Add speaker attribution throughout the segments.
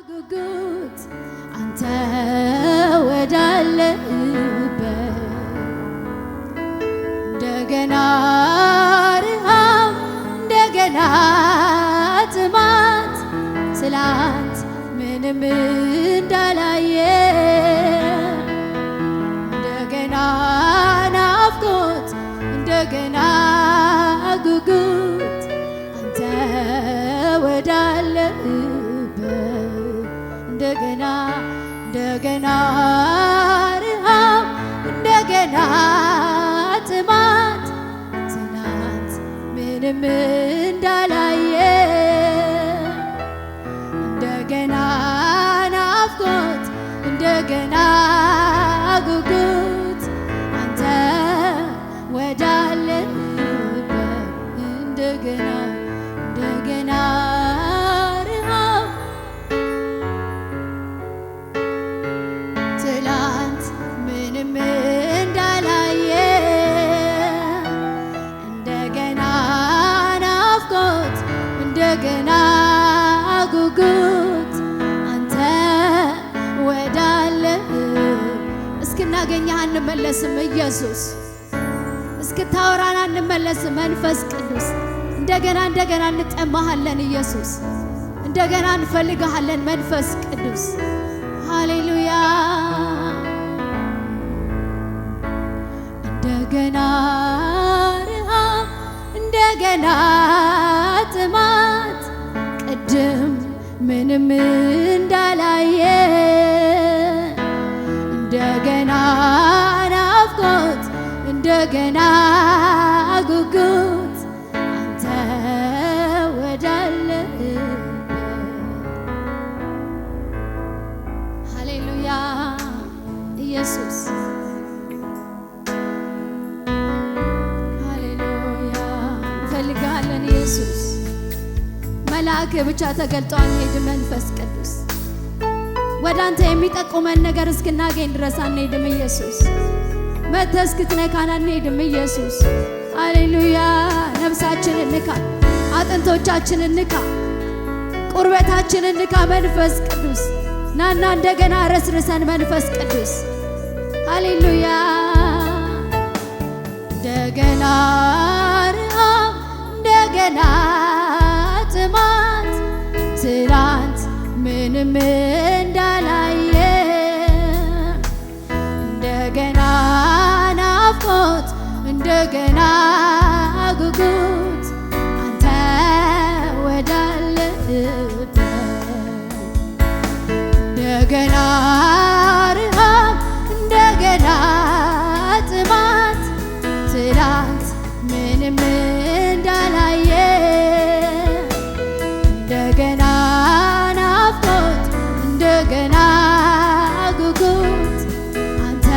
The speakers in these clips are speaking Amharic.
Speaker 1: ጉጉት አንተ ወዳለህበት እንደገና ረሃብ እንደገና ጥማት ስላንት ምንም እንዳላየ እንደገና ናፍቆት እንደገና ጉጉት አንተ ወዳለህበት እንደገና እንደገና ረሃብ እንደገና ጥማት ትናንት ምንም እንዳላየ እንደገና ናፍቆት እንደገና ጉጉት አንተ ወዳለህበት እንደገና እንደገና ረሃብ ትላንት ምንም እንዳላየ እንደገና ናፍቆት እንደገና ጉጉት አንተ ወዳለህበት እስክናገኘህ አንመለስም ኢየሱስ እስክታወራን አንመለስም መንፈስ ቅዱስ እንደገና እንደገና እንጠማሃለን ኢየሱስ እንደገና እንፈልግሃለን መንፈስ ቅዱስ ሃሌሉያ እንደገና ረሃብ እንደገና ጥማት ቅድም ምንም እንዳላየ እንደገና ናፍቆት እንደገና ጉጉት አንተ ወዳለህበት ሃሌሉያ ኢየሱስ ሃሌሉያ እንፈልግሃለን ኢየሱስ መልአክ ብቻ ተገልጦ አንሄድም መንፈስ ቅዱስ ወደ አንተ የሚጠቁመን ነገር እስክናገኝ ድረስ አንሄድም ኢየሱስ መተህ እስክትነካን አንሄድም ኢየሱስ ሃሌሉያ ነፍሳችንን ንካ አጥንቶቻችንን ንካ ቁርበታችንን ንካ መንፈስ ቅዱስ ናና እንደገና ረስርሰን መንፈስ ቅዱስ ሃሌሉያ እንደገና ረሃብ እንደገና ጥማት ትላንት ምንም እንዳላየ እንደገና ናፍቆት እንደገና ጉጉት አንተ ወዳለህበት እንደገና ረሃብ እንደገና ጥማት ትላንት ምንም እንዳላየ እንደገና ናፍቆት እንደገና ጉጉት አንተ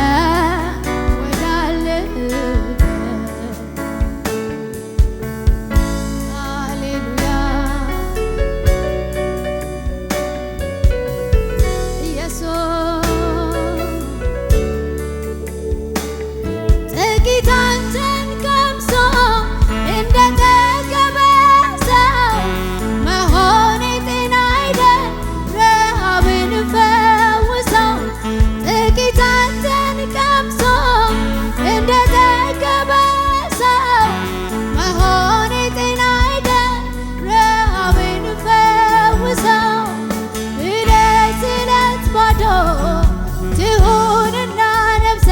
Speaker 1: ወዳለህበት ሃሌሉያ ኢየሱስ ጥቂት አንተን ቀምሶ እንደጠገበ ሰው መሆኔ ጤና አይደል ረሃብን ፈውሰው ጥቂት አንተን ቀምሶ እንደጠገበ ሰው መሆኔ ጤና አይደል ረሃብን ፈውሰው እለት እለት ባዶ ትሁንና ነፍሴ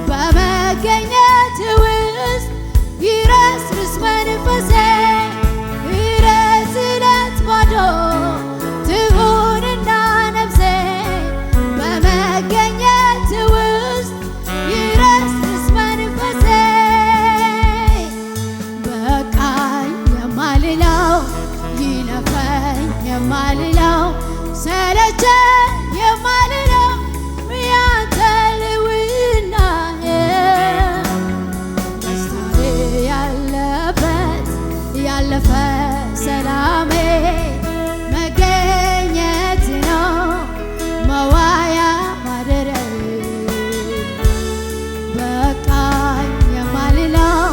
Speaker 1: በመገኘት ውስጥ ይረስርስ መንፈሴ እለት እለት ባዶ ትሁንና ነፍሴ በመገኘት ውስጥ ይረስርስ መንፈሴ በቃኝ የማልለው ይለፈኝ የማልለው ሰለቸኝ የማልለው ያንተ ልውናዬ ደስታዬ ያለበት ያለፈ ሰላሜ መገኘት ነው መዋያ ማደሪያዬ በቃኝ የማልለው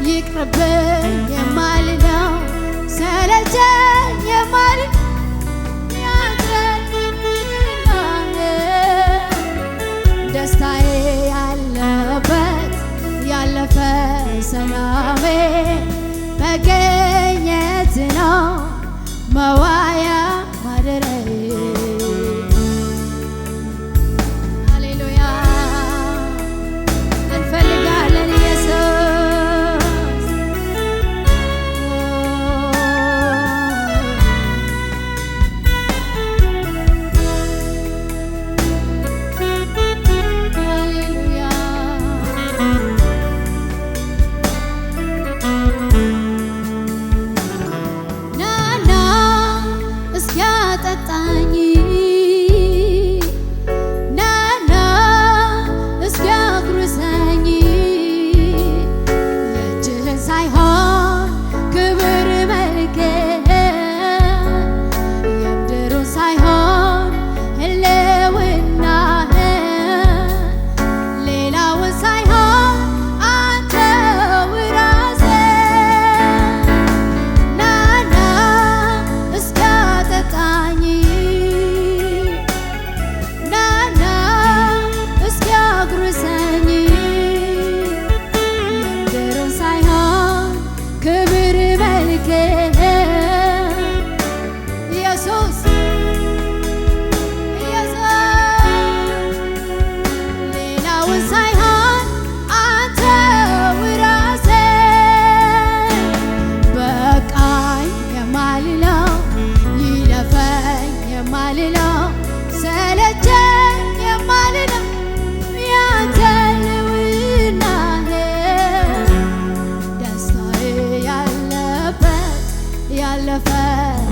Speaker 1: ይቅርብኝ የማልለው ሰለቸኝ የማልለው ያንተ ሰላሜ መገኘት ነው መዋያ ማደሪያዬ። ሃሌሉያ እንፈልጋለን ኢየሱስ።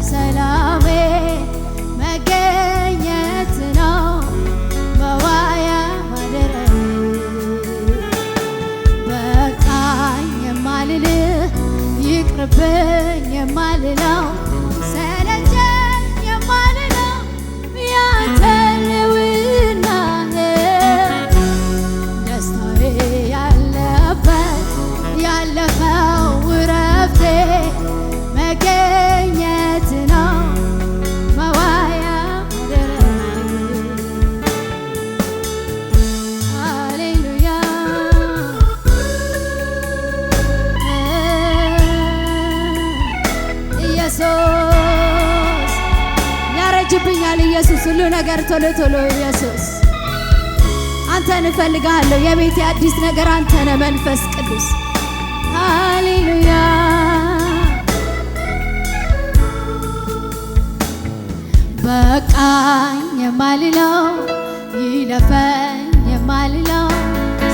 Speaker 1: ሰላሜ መገኘት ነው መዋያ ማደሪያዬ። በቃኝ የማልልህ ይቅርብኝ የማልለው ሰለቸኝ የማልለው ያንተ ልውናህ ደስታዬ ያለበት ያለፈው እረፍቴ መገኘት ነው መዋያ ማደሪያዬ። ሃሌሉያ ኢየሱስ ያረጅብኛል ኢየሱስ ሁሉ ነገር ቶሎ ቶሎ ኢየሱስ አንተን እፈልግሃለሁ የቤቴ አዲስ ነገር አንተ ነህ መንፈስ ቅዱስ ሃሌሉያ በቃኝ የማልለው ይለፈኝ የማልለው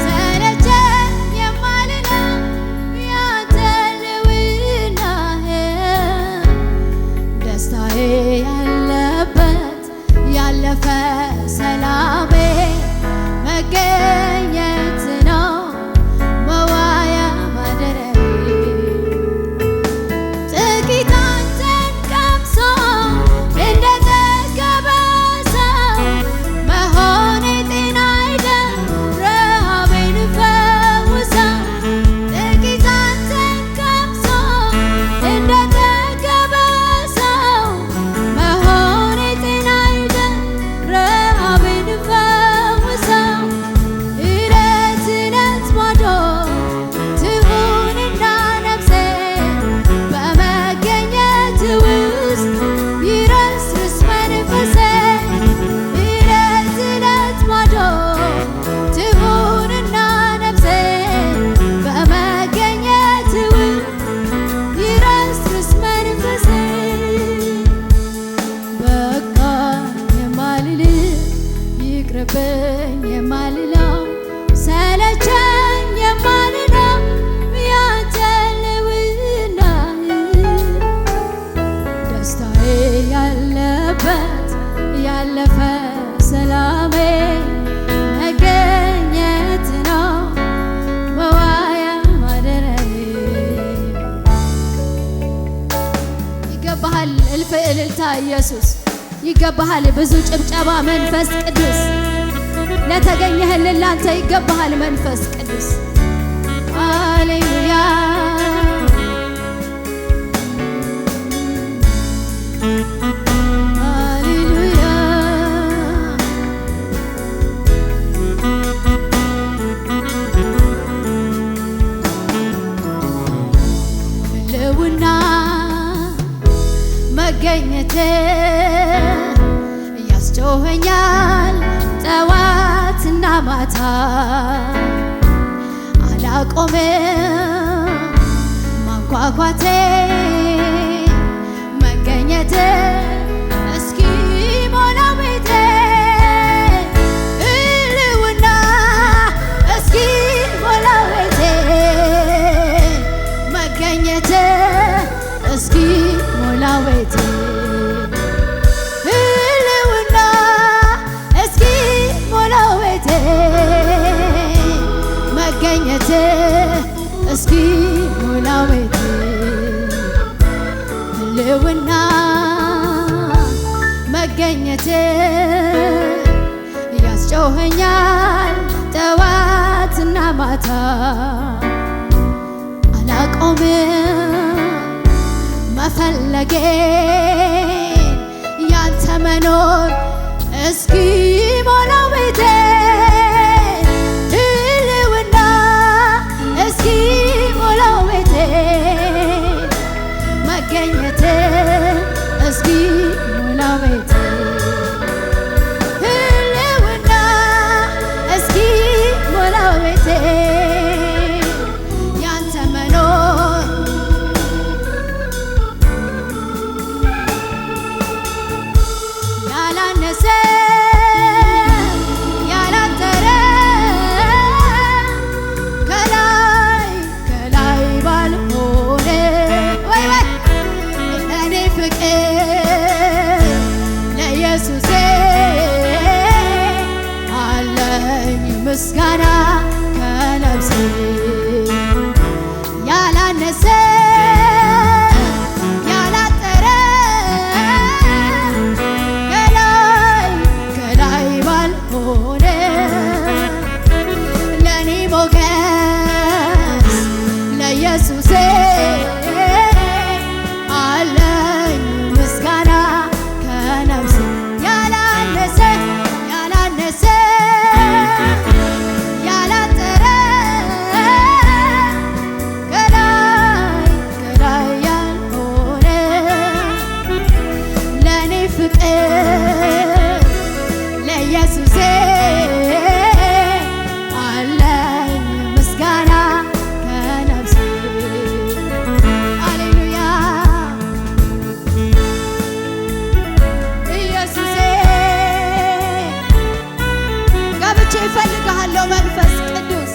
Speaker 1: ሰለቸኝ የማልለው ያንተ ልውናህ ደስታዬ ያለበት ያለፈ ሰላሜ መገኘት ነው መዋያ ማደሪያዬ። ጥቂት አንተን ቀምሶ እንደጠገበ ሰው መሆኔ ጤና አይደል ረሃቤን ፈውሰው። ጥቂት አንተን ቀምሶ እንደጠገበ ሰው መሆኔ ጤና አይደል ረሃቤን ፈውሰው። እለት እለት ባዶ ትሁንና ነፍሴ በመገኘት ውስጥ ይረስርስ መንፈሴ። እለት እለት ባዶ ትሁንና ነፍሴ በመገኘት ውስጥ ይረስርስ መንፈሴ። በቃ የማልልህ ይቅርብኝ የማልለው ሰለቸኝ የማልለው ያንተ ልውናህ ደስታዬ ያለበት ያለፈ ሰላሜ መገኘት ነው መዋያ ማደሪያዬ። ይገባሃል እልፍ እልልታ ኢየሱስ ይገባሃል ብዙ ጭብጨባ መንፈስ ቅዱስ ለተገኘህልን ላንተ ይገባሃል መንፈስ ቅዱስ ሃሌሉያ ሃሌሉያ ማታ አላቆምም ማንኳኳቴ መገኘቴ እስኪ ሞላ ቤቴ ህልውና እስኪ ሞላ ቤቴ መገኘቴ እስኪ ሞላ ቤቴ ህልውና እስኪ ሞላ ቤቴ መገኘቴ እስኪ ሞላ ቤቴ ህልውና መገኘቴ ያስጮኸኛል ጠዋትና ማታ አላቆምም መፈለጌን ያንተ መኖር እስኪ ሞላ ቤቴ ህልውና እስኪ ሞላ ቤቴ መገኘቴ እስኪ ሞላ ቤቴ ህልውና እስኪ ሞላ ቤቴ ያንተ መኖር ያላነሰ ያላጠረ ከላይ ከላይ ባልሆነ ወይ ወይ ለኔ ፍቅር ለኢየሱሴ አለኝ ምስጋና ከነፍሴ ያላነሰ ያላጠረ ከላይ ከላይ ባልሆነ ለኔ ሞገስ ለኢየሱሴ አለኝ ምስጋና ከነፍሴ ያላነሰ ያላነሰ ያላጠረ ከላይ ከላይ ያልሆነ ለኔ ፍቅር ለኢየሱሴ አለኝ ምስጋና ከነፍሴ ሃሌሉያ ኢየሱሴ ገብቼ እፈልግሃለሁ መንፈስ ቅዱስ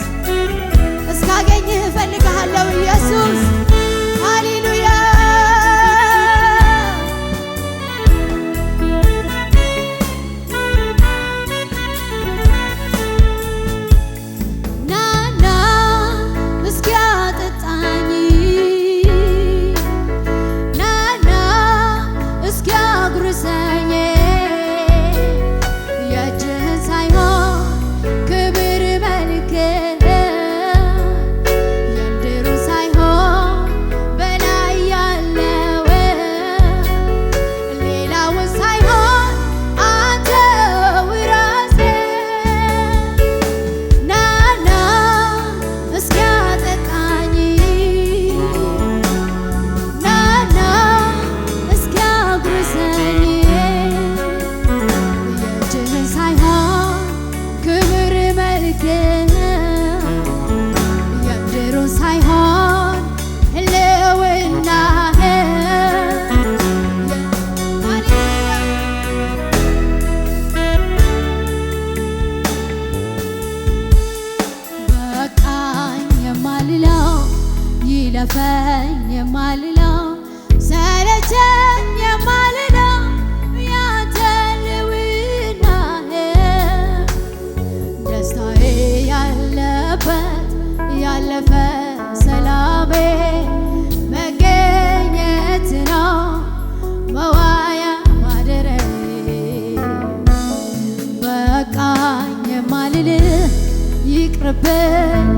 Speaker 1: እስካገኝህ እፈልግሃለሁ ኢየሱስ ሃሌሉያ ናና እስኪ አጠጣኝ ናና እስኪ አጉርሰኝ የእጅህን ሳይሆን ክብር መልክህን የምድሩን ሳይሆን በላይ ያለውን ሌላውን ሳይሆን አንተው ራስህ ናና እስኪ አጠጣኝ ናና እስኪ አጉርሰኝ የእጅህን ሳይሆን ክብር መልክህን የምድሩን ሳይሆን ህልውናህን በቃኝ የማልለው ይለፈኝ የማልለው ሰለቸኝ የማልለው ያንተ ህልውናህን ደስታዬ ያለበት ያለፈ ሰላሜ መገኘት ነው መዋያ ማደሪያዬ በቃኝ የማልልህ ይቅርብኝ